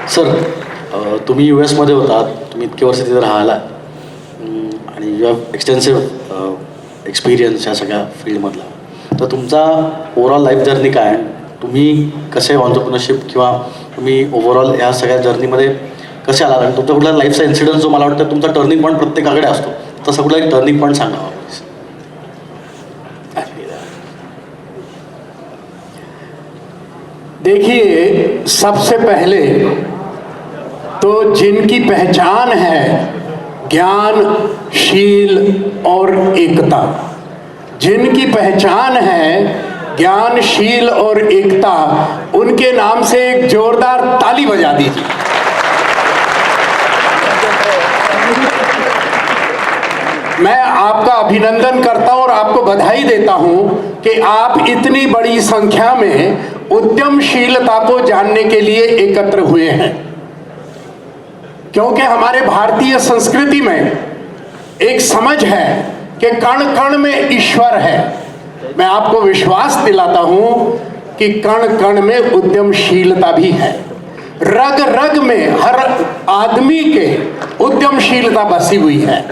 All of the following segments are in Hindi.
सर, तुम्ही US मध्ये होतात, तुम्ही इतके वर्ष तिथे राहिला आणि यू हॅव एक्सटेन्सिव्ह एक्सपिरियन्स या सगळ्या फील्डमधला. तर तुमचा ओव्हरऑल लाईफ जर्नी काय आहे? तुम्ही कसे ऑन्टरप्रिनरशिप किंवा तुम्ही ओव्हरऑल ह्या सगळ्या जर्नीमध्ये कसे आला? आणि तुमचा कुठला लाईफचा इन्सिडन्स जो मला वाटतं तुमचा टर्निंग पॉईंट प्रत्येकाकडे असतो, तसा कुठला एक टर्निंग पॉईंट सांगा. देखिए, सबसे पहले तो जिनकी पहचान है ज्ञान, शील और एकता, जिनकी पहचान है ज्ञान, शील और एकता, उनके नाम से एक जोरदार ताली बजा दीजिए. मैं आपका अभिनंदन करता हूं और आपको बधाई देता हूं कि आप इतनी बड़ी संख्या में उद्यमशीलता को जानने के लिए एकत्र हुए हैं, क्योंकि हमारे भारतीय संस्कृति में एक समझ है कि कण कण में ईश्वर है. मैं आपको विश्वास दिलाता हूं कि कण कण में उद्यमशीलता भी है. रग रग में हर आदमी के उद्यमशीलता बसी हुई है.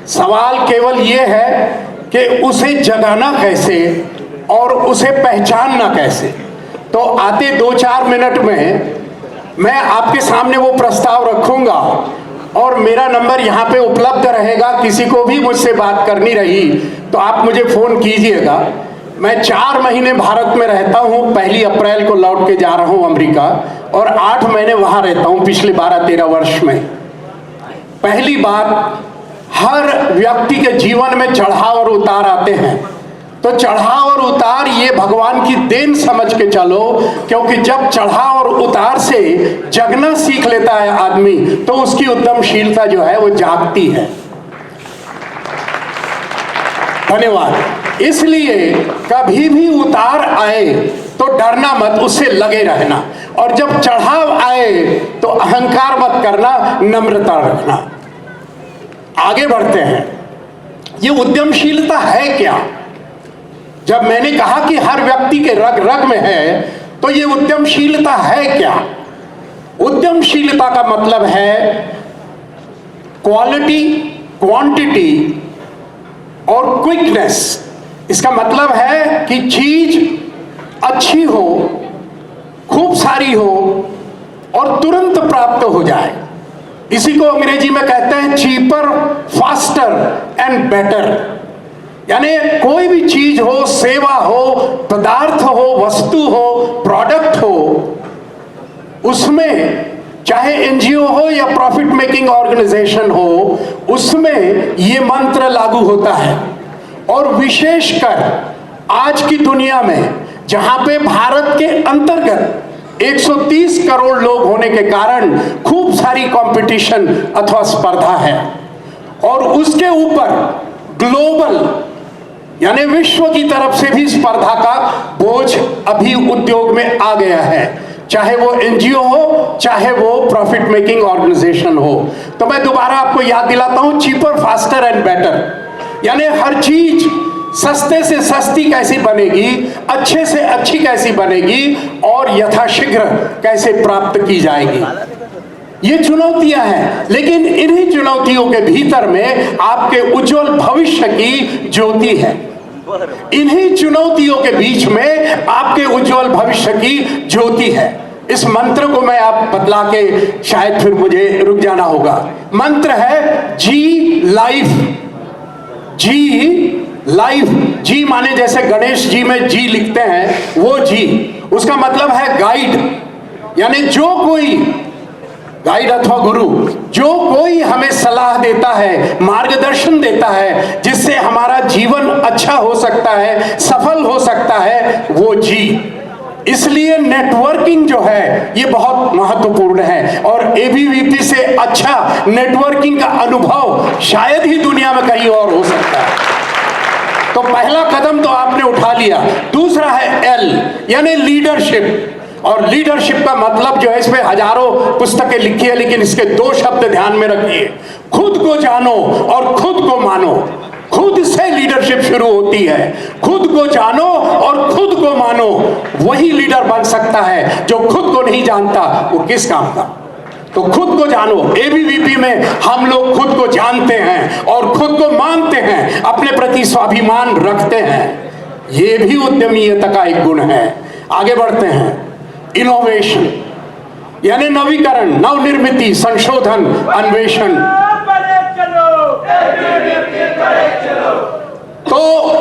सवाल केवल ये है कि उसे जगाना कैसे और उसे पहचानना कैसे. तो आते 2-4 मिनट में मैं आपके सामने वो प्रस्ताव रखूंगा और मेरा नंबर यहाँ पे उपलब्ध रहेगा. किसी को भी मुझसे बात करनी रही तो आप मुझे फ़ोन कीजिएगा. मैं 4 महीने भारत में रहता हूँ. 1 अप्रैल को लौट के जा रहा हूँ अमेरिका और 8 महीने वहाँ रहता हूँ पिछले 12-13 वर्ष में. पहली बात, हर व्यक्ति के जीवन में चढ़ाव और उतार आते हैं. तो चढ़ाव और उतार ये भगवान की देन समझ के चलो, क्योंकि जब चढ़ाव और उतार से जगना सीख लेता है आदमी तो उसकी उद्यमशीलता जो है वो जागती है. धन्यवाद. इसलिए कभी भी उतार आए तो डरना मत, उससे लगे रहना. और जब चढ़ाव आए तो अहंकार मत करना, नम्रता रखना. आगे बढ़ते हैं. ये उद्यमशीलता है क्या? जब मैंने कहा कि हर व्यक्ति के रग रग में है, तो ये उद्यमशीलता है क्या? उद्यमशीलता का मतलब है क्वालिटी, क्वांटिटी और क्विकनेस. इसका मतलब है कि चीज अच्छी हो, खूब सारी हो और तुरंत प्राप्त हो जाए. इसी को अंग्रेजी में कहते हैं चीपर, फास्टर एंड बेटर. यानी कोई भी चीज हो, सेवा हो, पदार्थ हो, वस्तु हो, प्रोडक्ट हो, उसमें चाहे एनजीओ हो या प्रॉफिट मेकिंग ऑर्गेनाइजेशन हो, उसमें ये मंत्र लागू होता है. और विशेषकर आज की दुनिया में जहां पे भारत के अंतर्गत 130 करोड़ लोग होने के कारण खूब सारी कंपटीशन अथवा स्पर्धा है, और उसके ऊपर ग्लोबल यानी विश्व की तरफ से भी स्पर्धा का बोझ अभी उद्योग में आ गया है, चाहे वो एनजीओ हो, चाहे वो प्रॉफिट मेकिंग ऑर्गेनाइजेशन हो. तो मैं दोबारा आपको याद दिलाता हूं, चीपर, फास्टर एंड बेटर. यानी हर चीज सस्ते से सस्ती कैसी बनेगी, अच्छे से अच्छी कैसी बनेगी और यथाशीघ्र कैसे प्राप्त की जाएगी. ये चुनौतियां हैं, लेकिन इन्हीं चुनौतियों के भीतर में आपके उज्जवल भविष्य की ज्योति है. इन्हीं चुनौतियों के बीच में आपके उज्जवल भविष्य की ज्योति है. इस मंत्र को मैं आप बदला के, शायद फिर मुझे रुक जाना होगा. मंत्र है जी लाइफ. जी लाइफ. जी माने जैसे गणेश जी में जी लिखते हैं वो जी, उसका मतलब है गाइड. यानी जो कोई गाइड अथवा गुरु, जो कोई हमें सलाह देता है, मार्गदर्शन देता है, जिससे हमारा जीवन अच्छा हो सकता है, सफल हो सकता है, वो जी. इसलिए नेटवर्किंग जो है ये बहुत महत्वपूर्ण है, और एबीवीपी से अच्छा नेटवर्किंग का अनुभव शायद ही दुनिया में कहीं और हो सकता है. तो पहला कदम तो आपने उठा लिया. दूसरा है एल यानी लीडरशिप. और लीडरशिप का मतलब जो है, इसमें हजारों पुस्तकें लिखी है, लेकिन इसके 2 शब्द ध्यान में रखिए. खुद को जानो और खुद को मानो. खुद से लीडरशिप शुरू होती है. खुद को जानो और खुद को मानो. वही लीडर बन सकता है. जो खुद को नहीं जानता वो किस काम का. तो खुद को जानो। एबीवीपी में हम लोग खुद को जानते हैं और खुद को मानते हैं, अपने प्रति स्वाभिमान रखते हैं। ये भी उद्यमीयता का एक गुण है। आगे बढ़ते हैं। इनोवेशन यानी नवीकरण, नवनिर्मिति, संशोधन, अन्वेषण। तो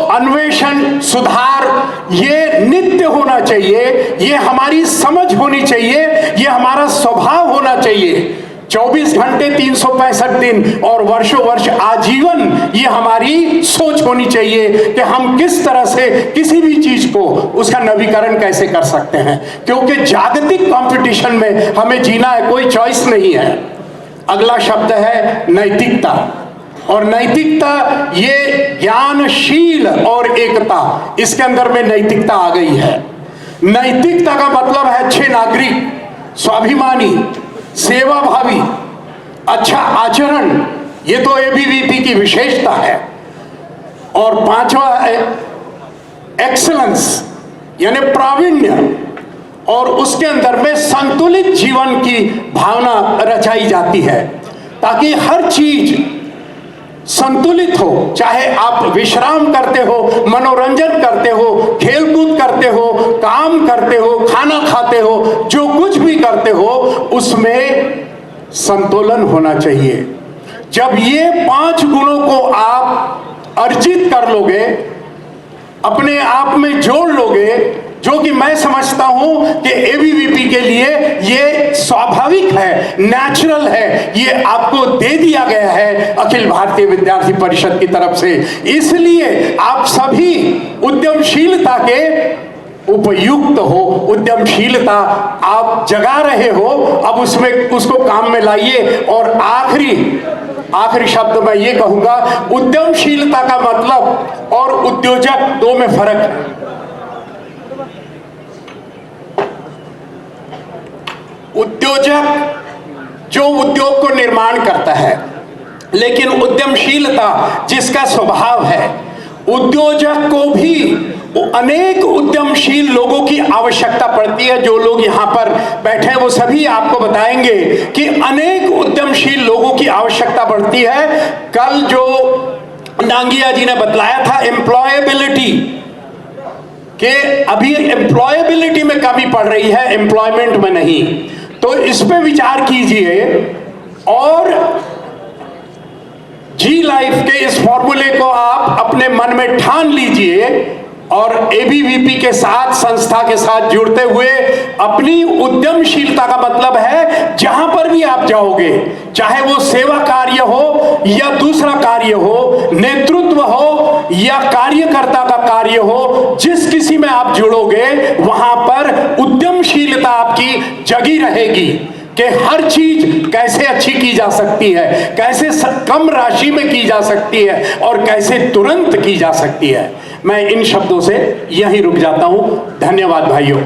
अन्वेषण, सुधार ये नित्य होना चाहिए, ये हमारी समझ होनी चाहिए, ये हमारा स्वभाव होना चाहिए। 24 घंटे 365 दिन और वर्षों वर्ष आजीवन ये हमारी सोच होनी चाहिए कि हम किस तरह से किसी भी चीज को उसका नवीकरण कैसे कर सकते हैं, क्योंकि जागतिक कंपटीशन में हमें जीना है, कोई चॉइस नहीं है। अगला शब्द है नैतिकता। और नैतिकता ये ज्ञानशील और एकता, इसके अंदर में नैतिकता आ गई है। नैतिकता का मतलब है अच्छे नागरिक, स्वाभिमानी, सेवाभावी, अच्छा आचरण। ये तो एबीवीपी की विशेषता है। और पांचवा है एक्सीलेंस यानी प्रावीण्य, और उसके अंदर में संतुलित जीवन की भावना रचाई जाती है ताकि हर चीज संतुलित हो। चाहे आप विश्राम करते हो, मनोरंजन करते हो, खेलकूद करते हो, काम करते हो, खाना खाते हो, जो कुछ भी करते हो उसमें संतुलन होना चाहिए। जब ये 5 गुणों को आप अर्जित कर लोगे, अपने आप में जोड़ लोगे, जो कि मैं समझता हूं कि एबीवीपी के लिए ये स्वाभाविक है, नेचुरल है, ये आपको दे दिया गया है अखिल भारतीय विद्यार्थी परिषद की तरफ से। इसलिए आप सभी उद्यमशीलता के उपयुक्त हो। उद्यमशीलता आप जगा रहे हो, अब उसमें उसको काम में लाइए। और आखिरी शब्द मैं ये कहूंगा, उद्यमशीलता का मतलब और उद्योजक दो में फर्क है। उद्योजक जो उद्योग को निर्माण करता है, लेकिन उद्यमशीलता जिसका स्वभाव है। उद्योजक को भी अनेक उद्यमशील लोगों की आवश्यकता पड़ती है। जो लोग यहाँ पर बैठे हैं वो सभी आपको बताएंगे कि अनेक उद्यमशील लोगों की आवश्यकता पड़ती है। कल जो नांगिया जी ने बतलाया था एम्प्लॉयबिलिटी, कि अभी एम्प्लॉयबिलिटी में कमी पड़ रही है, एम्प्लॉयमेंट में नहीं। तो इस पे विचार कीजिए और जी लाइफ के इस फॉर्मूले को आप अपने मन में ठान लीजिए और एबीवीपी के साथ, संस्था के साथ जुड़ते हुए अपनी उद्यमशीलता का मतलब है जहां पर भी आप जाओगे, चाहे वो सेवा कार्य हो या दूसरा कार्य हो, नेतृत्व हो या कार्यकर्ता का कार्य हो, जिस किसी में आप जुड़ोगे वहां पर उद्यमशीलता आपकी जगी रहेगी कि हर चीज कैसे अच्छी की जा सकती है, कैसे कम राशि में की जा सकती है और कैसे तुरंत की जा सकती है। मैं इन शब्दों से यहीं रुक जाता हूं। धन्यवाद भाइयों।